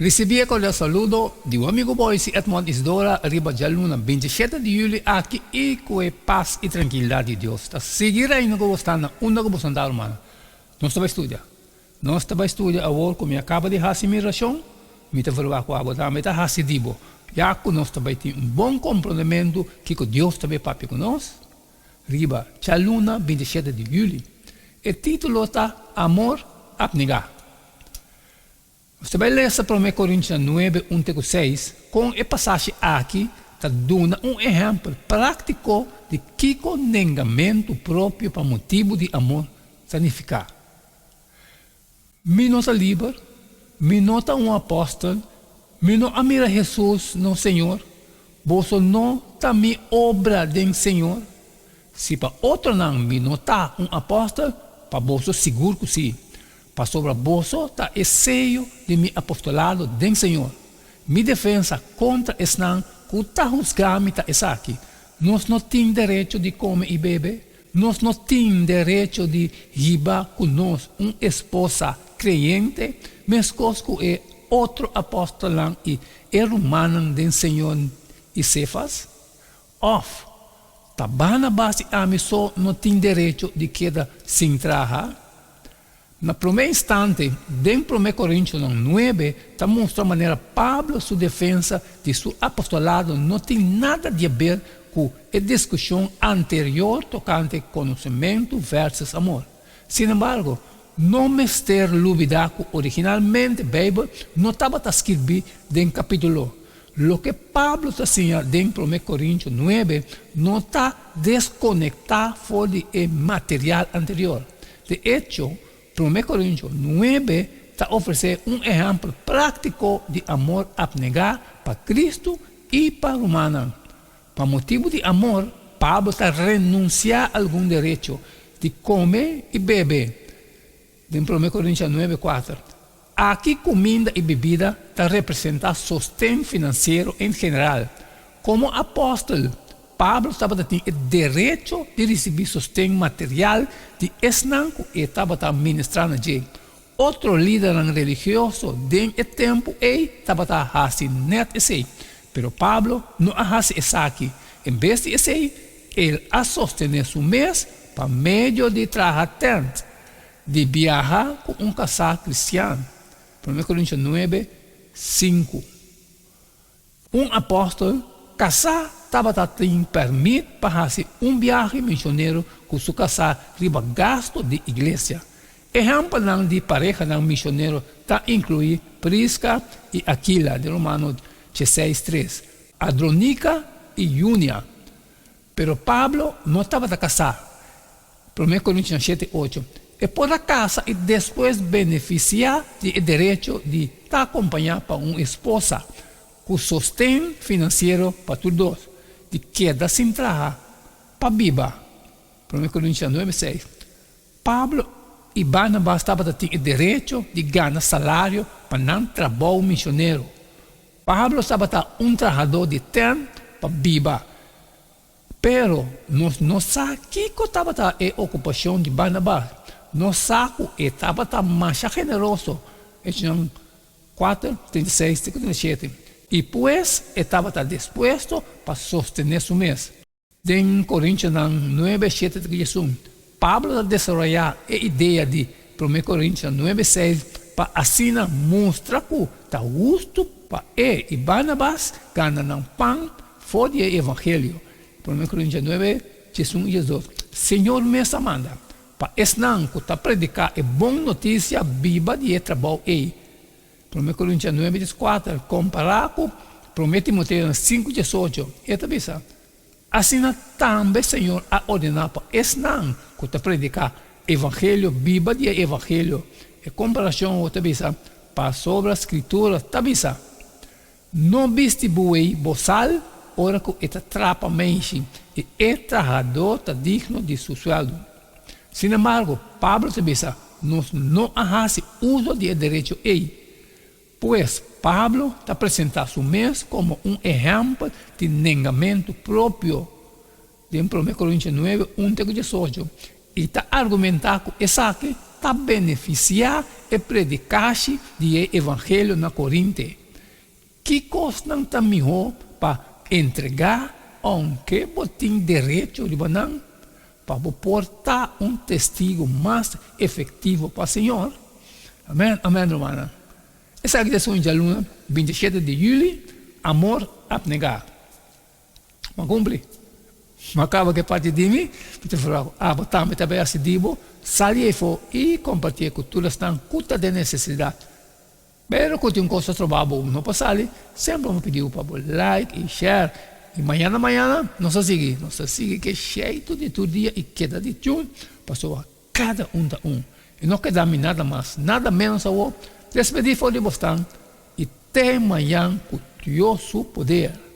Recebi cordial saludo de um amigo Boise Edmond Isidora, arriba de Luna, 27 de julho, aqui e com a paz e tranquilidade de Deus. Tá seguir aí no que você está na onda que você está, irmão. Nós estamos estudando. Nós estamos estudando agora, como acaba de fazer miração, me está falando com a água, me está fazendo dibo. Já que nós estamos tendo bom comprometimento que Deus também papi com nós, arriba de Luna, 27 de julho. O título está Amor Abnegar. Você vai ler essa 1 Coríntios 9, 1-6, com a passagem aqui, está dando um exemplo prático de que o negamento próprio para motivo de amor significa. Me nota livre, me nota um apóstolo, me não admira Jesus no Senhor, você não também obra do Senhor. Se para outro não me notar um apóstolo, para você seguro que sim. Para sobre você está o seio de meu apostolado do Senhor. Minha defesa contra esse não, que está juzgando está aqui. Nós não temos direito de comer e beber. Nós não temos direito de ribar conosco uma esposa crente, mesmo que é outro apóstolo e humano do Senhor e Cefas. Off. Barnabas e Amisson não tem direito de quedar sem trabalhar. Na primeiro instante, dentro de 1 Coríntios 9, está mostrando a maneira Pablo, sua defesa de seu apostolado, não tem nada a ver com a discussão anterior tocante conhecimento versus amor. Sin embargo, não me ter dúvida que originalmente a Bíblia não estava escrito dentro do capítulo. O que Pablo está dizendo dentro de 1 Coríntios 9 não está desconectado fora do material anterior. De hecho, 1 Coríntios 9 está oferecendo um exemplo prático de amor abnegar para Cristo e para o humano. Para motivo de amor, Pablo está renunciando a algum direito de comer e beber. Em 1 Coríntios 9, 4. Aqui, comida e bebida está representando sustento financeiro em geral. Como apóstolo, Pablo estava tendo o direito de receber sustento material de esnanco e estava ministrando de outro líder religioso de tempo e estava fazendo net esse. Mas Pablo não faz isso aqui. Em vez de isso, ele a sostener seu mês para meio de trabalhar tanto, de viajar com um casal cristiano. 1 Coríntios 9, 5. Um apóstolo casar estava tendo permitido para fazer um viagem missionário com seu casal riba gasto de igreja. Exemplo de pareja missionário está incluído Prisca e Aquila, de Romanos 16:3, Adronica e Júnia. Pero Pablo não estava casado. 1 Coríntios 7:8. E por acaso, e depois beneficiar do direito de estar acompanhado para uma esposa, com sustento financeiro para todos, de queda sem trabalho, para viver. 1 Coríntios 9:6. Pablo e Barnabas estavam tendo o direito de ganhar salário para não trabalhar missionário. Pablo estava um trabalhador de tempo para viver. Pero, não sabe que estava a ocupação de Barnabas. No saco estava mais generoso. Etiam 4, 36, 37. E pues estava disposto para sostener su mês. Em Coríntios 9, 7, 31. Pablo desenvolveu a ideia de 1 Coríntios 9, 6 para assim mostrar que está justo para ele e Barnabas ganhar pão fora do evangelho. 1 Coríntios 9, 1 e 2. Senhor me manda. Para esse não, que está predicar é boa notícia viva de trabalho aí. 1 Coríntios 9, 4, comparar com 1 Timoteo 5, 18. E também sabe. Assim também, Senhor, a ordenar para esse não, que está predicar evangelho viva de evangelho. E comparação, também sabe, para sobre a escritura, também sabe. Não distribui boçal, ora que está trapa mente, e é trabalhador está digno de seu sueldo. Sin embargo, Pablo se dice, não hace uso de direito aí. Pois Pablo está apresentando su mês como um exemplo de negamento próprio. De 1 Coríntios 9, 1-18. E está argumentando que essa aqui está beneficiar e predicar de evangelho na Coríntia. Que coisa não está melhor para entregar aunque botem direito de banana para portar testigo mais efetivo para o Senhor. Amém, amém, irmã. Essa aqui é a luna, 27 de julho, amor abnegado. Mas cumpre. Mas acaba que parte de mim, porque eu falo, botar-me também assim, sair e compartilhar com todas as cutas de necessidade. Mas quando tem um coisa trabalho, não passa ali, sempre me pediu para like e share. E amanhã, nós seguimos que é cheio de todo dia e queda de tchum, passou a cada E não quer dar nada mais, nada menos a despedir fora de Boston e até amanhã com o seu poder.